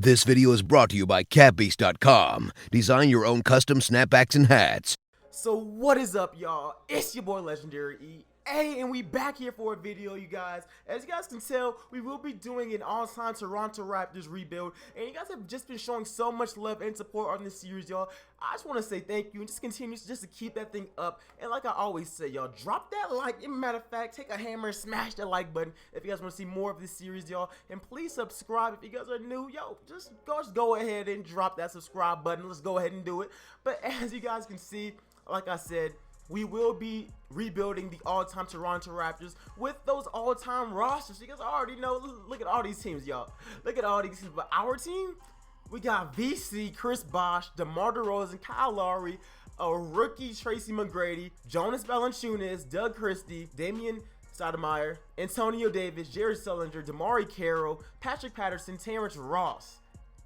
This video is brought to you by catbeast.com. Design your own custom snapbacks and hats. So what is up, y'all? It's your boy LegendaryEA, and we back here for a video, you guys. As you guys can tell, we will be doing an all-time Toronto Raptors rebuild, and you guys have just been showing so much love and support on this series, y'all. I just want to say thank you and just continue just to keep that thing up. And like I always say, y'all, drop that like. As a matter of fact, take a hammer and smash that like button if you guys want to see more of this series, y'all. And please subscribe if you guys are new. Yo, just go ahead and drop that subscribe button. Let's go ahead and do it. But as you guys can see, like I said, we will be rebuilding the all-time Toronto Raptors with those all-time rosters. You guys already know. Look at all these teams, y'all. Look at all these teams. But our team, we got VC, Chris Bosh, DeMar DeRozan, Kyle Lowry, a rookie Tracy McGrady, Jonas Valanciunas, Doug Christie, Damian Stoudemire, Antonio Davis, Jared Sullinger, Damari Carroll, Patrick Patterson, Terrence Ross.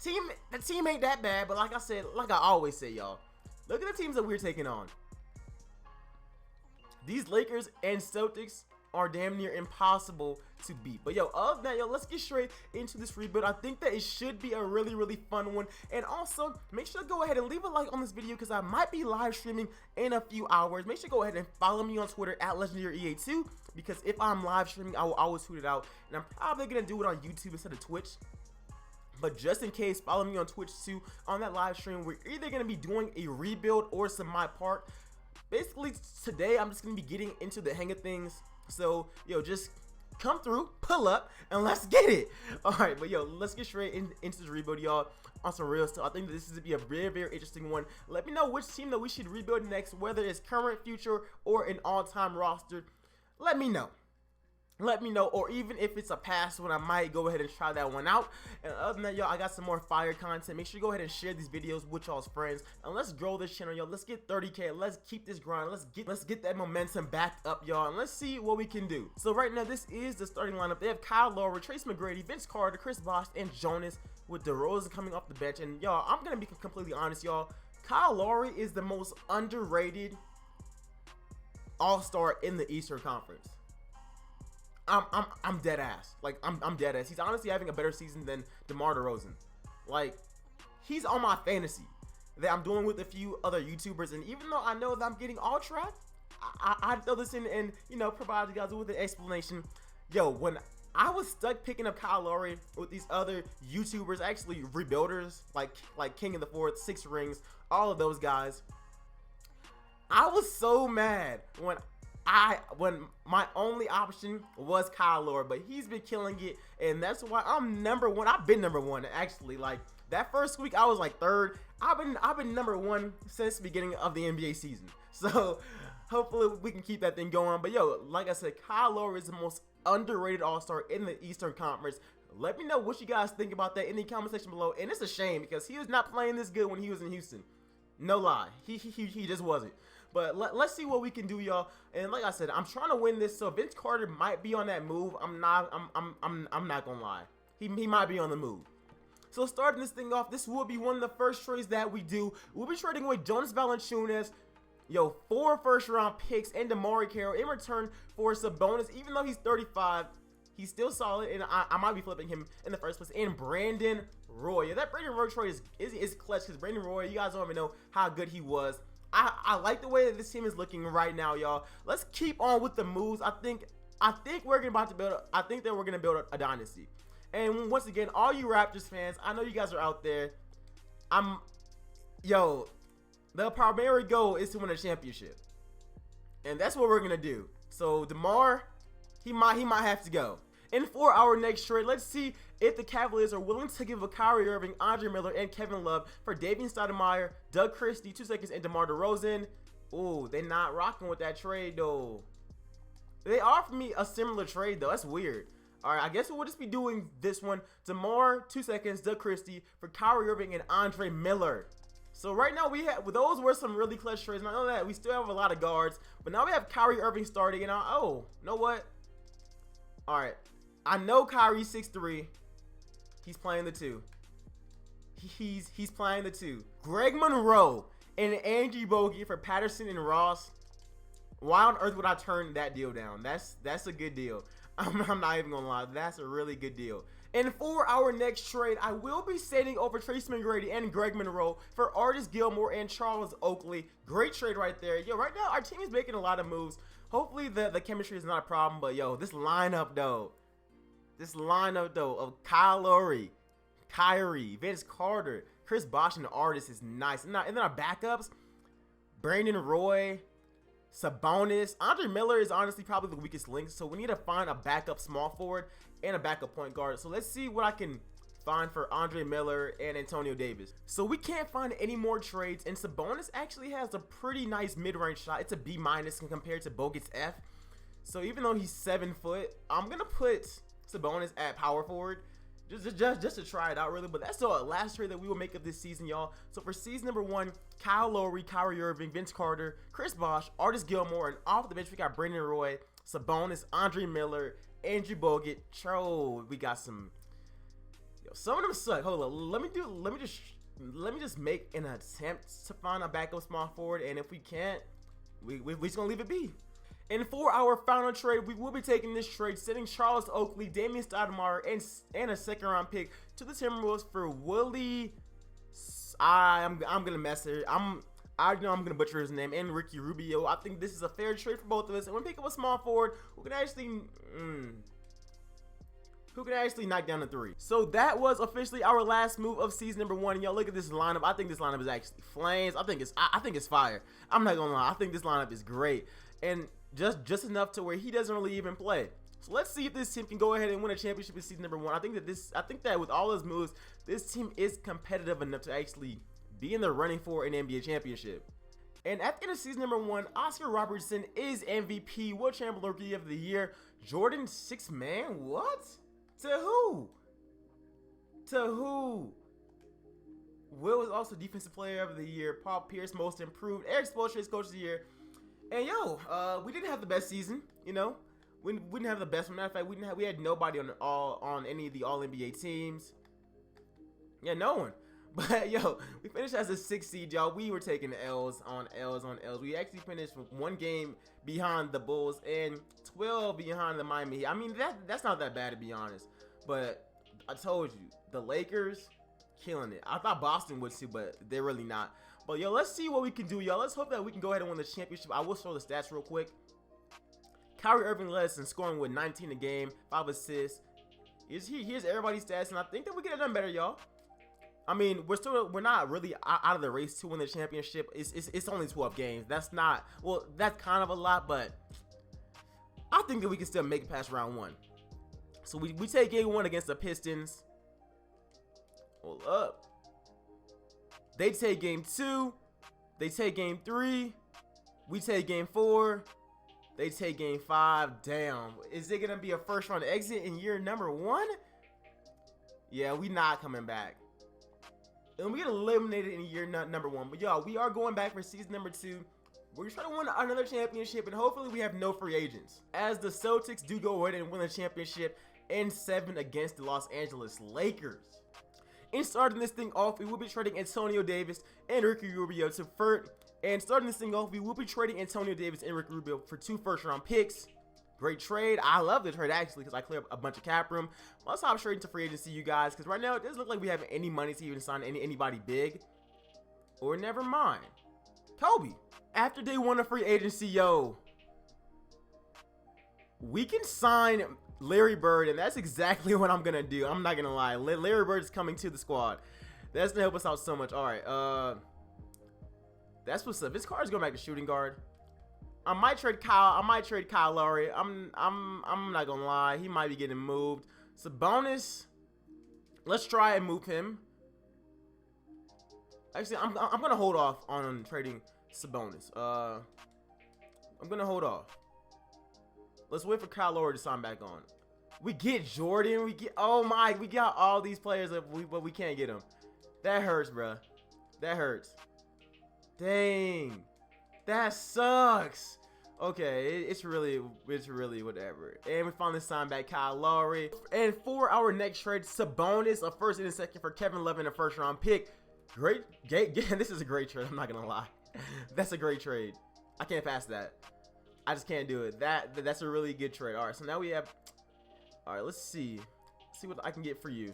The team ain't that bad, but like I said, like I always say, y'all, look at the teams that we're taking on. These Lakers and Celtics are damn near impossible to beat. But yo, other than that, yo, let's get straight into this rebuild. I think that it should be a really fun one. And also, make sure to go ahead and leave a like on this video because I might be live streaming in a few hours. Make sure to go ahead and follow me on Twitter at LegendaryEA2 because if I'm live streaming, I will always tweet it out. And I'm probably going to do it on YouTube instead of Twitch. But just in case, follow me on Twitch too. On that live stream, we're either going to be doing a rebuild or some my part. Basically, today, I'm just going to be getting into the hang of things. So, yo, just come through, pull up, and let's get it. All right, but yo, let's get straight into this rebuild, y'all, on some real stuff. I think that this is going to be a very interesting one. Let me know which team that we should rebuild next, whether it's current, future, or an all-time roster. Let me know. Let me know, or even if it's a past one, I might go ahead and try that one out. And other than that, y'all, I got some more fire content. Make sure you go ahead and share these videos with y'all's friends, and let's grow this channel, y'all. Let's get 30K. Let's keep this grind. Let's get that momentum back up, y'all, and let's see what we can do. So right now, this is the starting lineup. They have Kyle Lowry, Trace McGrady, Vince Carter, Chris Bosh, and Jonas, with DeRozan coming off the bench. And y'all, I'm gonna be completely honest, y'all. Kyle Lowry is the most underrated all-star in the Eastern Conference. I'm dead ass. Like I'm dead ass. He's honestly having a better season than DeMar DeRozan. Like, he's on my fantasy that I'm doing with a few other YouTubers, and even though I know that I'm getting all track, I throw this in and, you know, provide you guys with an explanation. Yo, when I was stuck picking up Kyle Lowry with these other YouTubers, actually rebuilders like King of the Fourth, Six Rings, all of those guys, I was so mad when my only option was Kyle Lowry, but he's been killing it, and that's why I'm number one. I've been number one, actually. Like, that first week I was like third. I've been number one since the beginning of the NBA season. So hopefully we can keep that thing going. But yo, like I said, Kyle Lowry is the most underrated all-star in the Eastern Conference. Let me know what you guys think about that in the comment section below. And it's a shame because he was not playing this good when he was in Houston. No lie, he just wasn't. But let's see what we can do, y'all. And like I said, I'm trying to win this, so Vince Carter might be on that move. I'm not gonna lie. He might be on the move. So starting this thing off, this will be one of the first trades that we do. We'll be trading away Jonas Valanciunas, yo, 4 first-round picks, and Damari Carroll in return for Sabonis. Even though he's 35, he's still solid, and I might be flipping him in the first place. And Brandon Roy. Yeah, that Brandon Roy trade is clutch because Brandon Roy, you guys don't even know how good he was. I like the way that this team is looking right now, y'all. Let's keep on with the moves. I think we're about to build. I think that we're gonna build a dynasty. And once again, all you Raptors fans, I know you guys are out there. Yo, the primary goal is to win a championship, and that's what we're gonna do. So DeMar, he might have to go. And for our next trade, let's see if the Cavaliers are willing to give a Kyrie Irving, Andre Miller, and Kevin Love for Damian Stoudemire, Doug Christie, 2 seconds, and DeMar DeRozan. Ooh, they're not rocking with that trade, though. They offered me a similar trade, though. That's weird. All right, I guess we'll just be doing this one. DeMar, 2 seconds, Doug Christie for Kyrie Irving and Andre Miller. So right now, those were some really clutch trades. And I know that we still have a lot of guards, but now we have Kyrie Irving starting. And oh, you know what? All right. I know Kyrie's 6'3". He's playing the 2. He's playing the 2. Greg Monroe and Angie Bogey for Patterson and Ross. Why on earth would I turn that deal down? That's a good deal. I'm not even gonna lie. That's a really good deal. And for our next trade, I will be sending over Tracy McGrady and Greg Monroe for Artis Gilmore and Charles Oakley. Great trade right there. Yo, right now our team is making a lot of moves. Hopefully the chemistry is not a problem, but yo, this lineup though of Kyle Lowry, Kyrie, Vince Carter, Chris Bosh, and Artis is nice. And then our backups, Brandon Roy, Sabonis. Andre Miller is honestly probably the weakest link, so we need to find a backup small forward and a backup point guard. So let's see what I can find for Andre Miller and Antonio Davis. So we can't find any more trades, and Sabonis actually has a pretty nice mid-range shot. It's a B- compared to Bogut's F. So even though he's 7 foot, I'm gonna put Sabonis at power forward just to try it out really. But that's the last trade that we will make of this season, y'all. So for season number 1, Kyle Lowry, Kyrie Irving, Vince Carter, Chris Bosh, Artis Gilmore, and off the bench we got Brandon Roy, Sabonis, Andre Miller, Andrew Bogut. We got some. Yo, some of them suck. Hold on, let me just make an attempt to find a backup small forward, and if we can't, we just gonna leave it be. And for our final trade, we will be taking this trade, sending Charles Oakley, Damian Stoudemire, and a second-round pick to the Timberwolves for Willie. I'm gonna mess it. I know I'm gonna butcher his name, and Ricky Rubio. I think this is a fair trade for both of us, and we're pick up a small forward who can actually knock down the 3. So that was officially our last move of season number 1. And y'all look at this lineup. I think this lineup is actually flames. I think it's fire. I'm not gonna lie. I think this lineup is great, and just enough to where he doesn't really even play. So let's see if this team can go ahead and win a championship in season number 1. I think that with all those moves, this team is competitive enough to actually be in the running for an NBA championship. And at the end of season number 1, Oscar Robertson is MVP, World Champion Rookie of the Year. Jordan 6-man? What? To who? Will was also Defensive Player of the Year. Paul Pierce, Most Improved. Eric Spoelstra, Coach of the Year. And yo, we didn't have the best season, you know. We didn't have the best one. Matter of fact, we had nobody on any of the All NBA teams. Yeah, no one. But yo, we finished as a 6th seed, y'all. We were taking L's on L's on L's. We actually finished 1 game behind the Bulls and 12 behind the Miami Heat. I mean, that's not that bad, to be honest. But I told you, the Lakers killing it. I thought Boston would too, but they're really not. But yo, let's see what we can do, y'all. Let's hope that we can go ahead and win the championship. I will show the stats real quick. Kyrie Irving led us in scoring with 19 a game, 5 assists. Here's everybody's stats, and I think that we get it done better, y'all. I mean, we're not really out of the race to win the championship. It's only 12 games. That's not, well, that's kind of a lot, but I think that we can still make it past round 1. So we take game 1 against the Pistons. Hold up. They take game 2. They take game 3. We take game 4. They take game 5. Damn. Is it going to be a first round exit in year number 1? Yeah, we not coming back. And we get eliminated in year number 1. But y'all, we are going back for season number 2. We're trying to win another championship, and hopefully we have no free agents, as the Celtics do go ahead and win the championship in 7 against the Los Angeles Lakers. And starting this thing off, we will be trading Antonio Davis and Ricky Rubio to starting this thing off, we will be trading Antonio Davis and Ricky Rubio for 2 first-round picks. Great trade. I love the trade, actually, because I clear up a bunch of cap room. Let's hop straight into free agency, you guys, because right now it doesn't look like we have any money to even sign anybody big. Or never mind. Kobe. After day 1 of free agency, yo, we can sign Larry Bird, and that's exactly what I'm gonna do. I'm not gonna lie. Larry Bird is coming to the squad. That's gonna help us out so much. All right, that's what's up. This card is going back to shooting guard. I might trade Kyle Lowry. I'm not gonna lie. He might be getting moved. Sabonis, let's try and move him. Actually, I'm gonna hold off on trading Sabonis. I'm gonna hold off. Let's wait for Kyle Lowry to sign back on. We get Jordan. We got all these players, but we can't get them. That hurts, bruh. That hurts. Dang. That sucks. Okay, it's really whatever. And we finally signed back Kyle Lowry. And for our next trade, Sabonis, a first and a second for Kevin Love and a first round pick. Great. This is a great trade. I'm not gonna lie. That's a great trade. I can't pass that. I just can't do it. That's a really good trade. All right, so now we have. All right, let's see. see what I can get for you.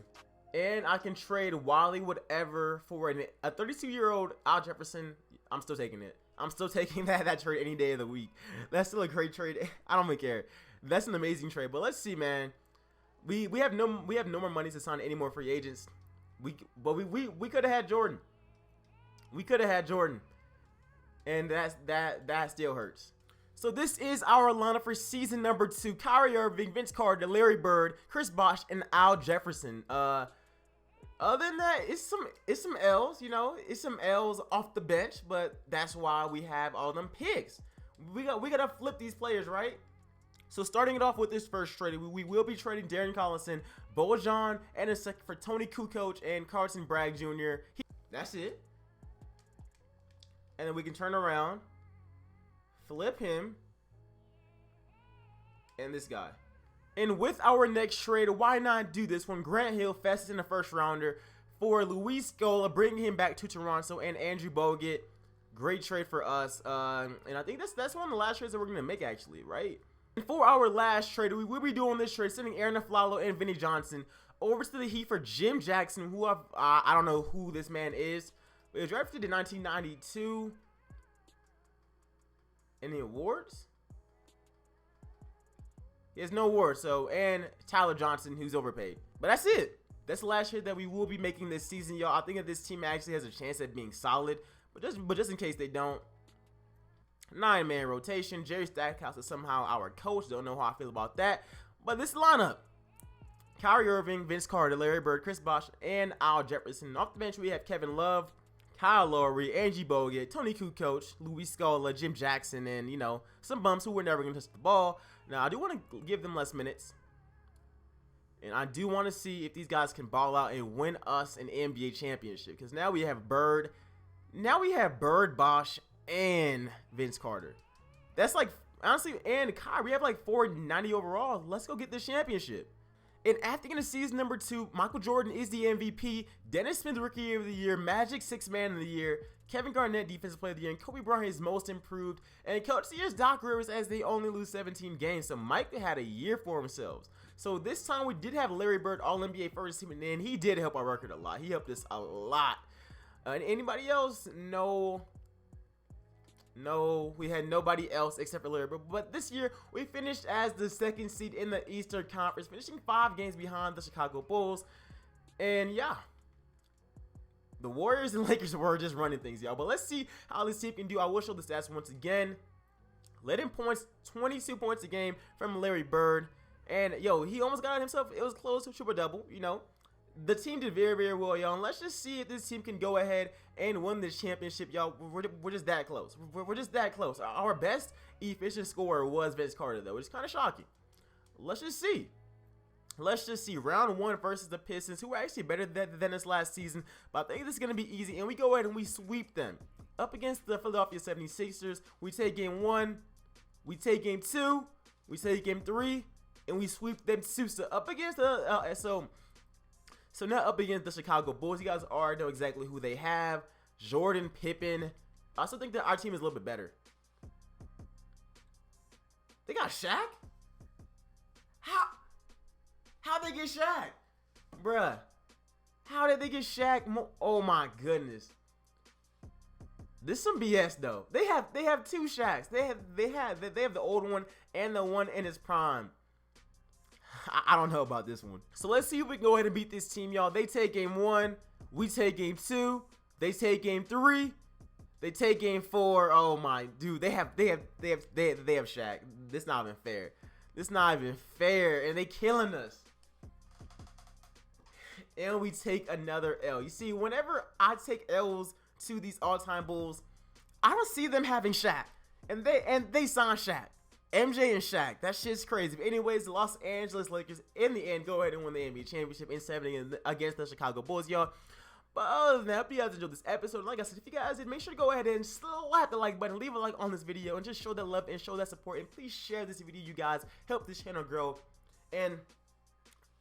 And I can trade Wally whatever for a 32-year-old Al Jefferson. I'm still taking it. I'm still taking that trade any day of the week. That's still a great trade. I don't even care. That's an amazing trade. But let's see, man. We have no more money to sign any more free agents. We could have had Jordan. We could have had Jordan. And that still hurts. So this is our lineup for season number 2. Kyrie Irving, Vince Carter, Larry Bird, Chris Bosh, and Al Jefferson. Other than that, it's some L's, you know, it's some L's off the bench, but that's why we have all them picks. We gotta flip these players, right? So starting it off with this first trade, we will be trading Darren Collison, Bojan, and a second for Tony Kukoc and Carlton Bragg Jr. That's it. And then we can turn around, flip him, and this guy. And with our next trade, why not do this one? Grant Hill, fastest in the first rounder for Luis Scola, bringing him back to Toronto, and Andrew Bogut. Great trade for us. And I think that's one of the last trades that we're going to make, actually, right? And for our last trade, we will be doing this trade, sending Aaron Aflalo and Vinny Johnson over to the Heat for Jim Jackson, who I don't know who this man is. But he was drafted in 1992. Any awards? He has no awards, and Tyler Johnson, who's overpaid. But that's it. That's the last trade that we will be making this season, y'all. I think that this team actually has a chance at being solid, but just in case they don't. 9-man rotation. Jerry Stackhouse is somehow our coach. Don't know how I feel about that. But this lineup: Kyrie Irving, Vince Carter, Larry Bird, Chris Bosh, and Al Jefferson. Off the bench, we have Kevin Love, Kyle Lowry, Angie Bogut, Tony Kukoc, Luis Scola, Jim Jackson, and, you know, some bumps who were never going to touch the ball. Now, I do want to give them less minutes. And I do want to see if these guys can ball out and win us an NBA championship. Because now we have Bird. Now we have Bird, Bosh, and Vince Carter. That's like, honestly, and Kyrie, we have like 490 overall. Let's go get this championship. And after in season number 2, Michael Jordan is the MVP, Dennis Smith Rookie of the Year, Magic 6th Man of the Year, Kevin Garnett Defensive Player of the Year, and Kobe Bryant is most improved, and Coach of the Year is Doc Rivers as they only lose 17 games. So Mike had a year for themselves. So this time we did have Larry Bird All-NBA first team, and he did help our record a lot. He helped us a lot. And anybody else? No, we had nobody else except for Larry Bird. But this year, we finished as the 2nd seed in the Eastern Conference, finishing 5 games behind the Chicago Bulls. And yeah, the Warriors and Lakers were just running things, y'all. But let's see how this team can do. I will show the stats once again. Led in points, 22 points a game from Larry Bird. And, yo, he almost got it himself. It was close to a triple-double, you know. The team did very, very well, y'all. And let's just see if this team can go ahead and win this championship, y'all. We're just that close. We're just that close. Our best efficient scorer was Vince Carter, though, which is kind of shocking. Let's just see. Let's just see. Round 1 versus the Pistons, who were actually better than us last season. But I think this is going to be easy. And we go ahead and we sweep them. Up against the Philadelphia 76ers, we take game 1. We take game 2. We take game 3. And we sweep them too. So up against the So now up against the Chicago Bulls, you guys already know exactly who they have. Jordan, Pippen. I also think that our team is a little bit better. They got Shaq? How they get Shaq? Bruh. How did they get Shaq? Oh my goodness. This is some BS though. They have 2 Shaqs. They have the old one and the one in his prime. I don't know about this one. So let's see if we can go ahead and beat this team, y'all. They take game 1. We take game 2. They take game 3. They take game 4. Oh my, dude, they have Shaq. This not even fair. This not even fair, and they killing us. And we take another L. You see, whenever I take L's to these all-time Bulls, I don't see them having Shaq, and they sign Shaq. MJ and Shaq, that shit's crazy. But anyways, the Los Angeles Lakers, in the end, go ahead and win the NBA championship in 7 against the Chicago Bulls, y'all. But other than that, I hope you guys enjoyed this episode. Like I said, if you guys did, make sure to go ahead and slap the like button, leave a like on this video, and just show that love and show that support. And please share this video, you guys. Help this channel grow. And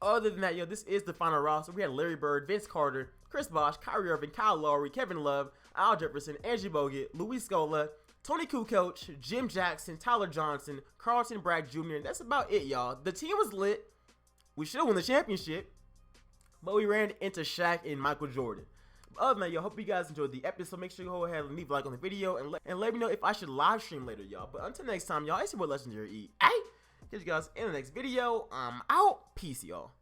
other than that, yo, this is the final roster. We had Larry Bird, Vince Carter, Chris Bosh, Kyrie Irving, Kyle Lowry, Kevin Love, Al Jefferson, Angie Bogut, Luis Scola, Tony Kukoc, Jim Jackson, Tyler Johnson, Carlton Bragg Jr. And that's about it, y'all. The team was lit. We should have won the championship, but we ran into Shaq and Michael Jordan. But other than that, y'all, hope you guys enjoyed the episode. Make sure you go ahead and leave a like on the video and let me know if I should live stream later, y'all. But until next time, y'all, it's your boy LegendaryEA. Catch you guys in the next video. I'm out. Peace, y'all.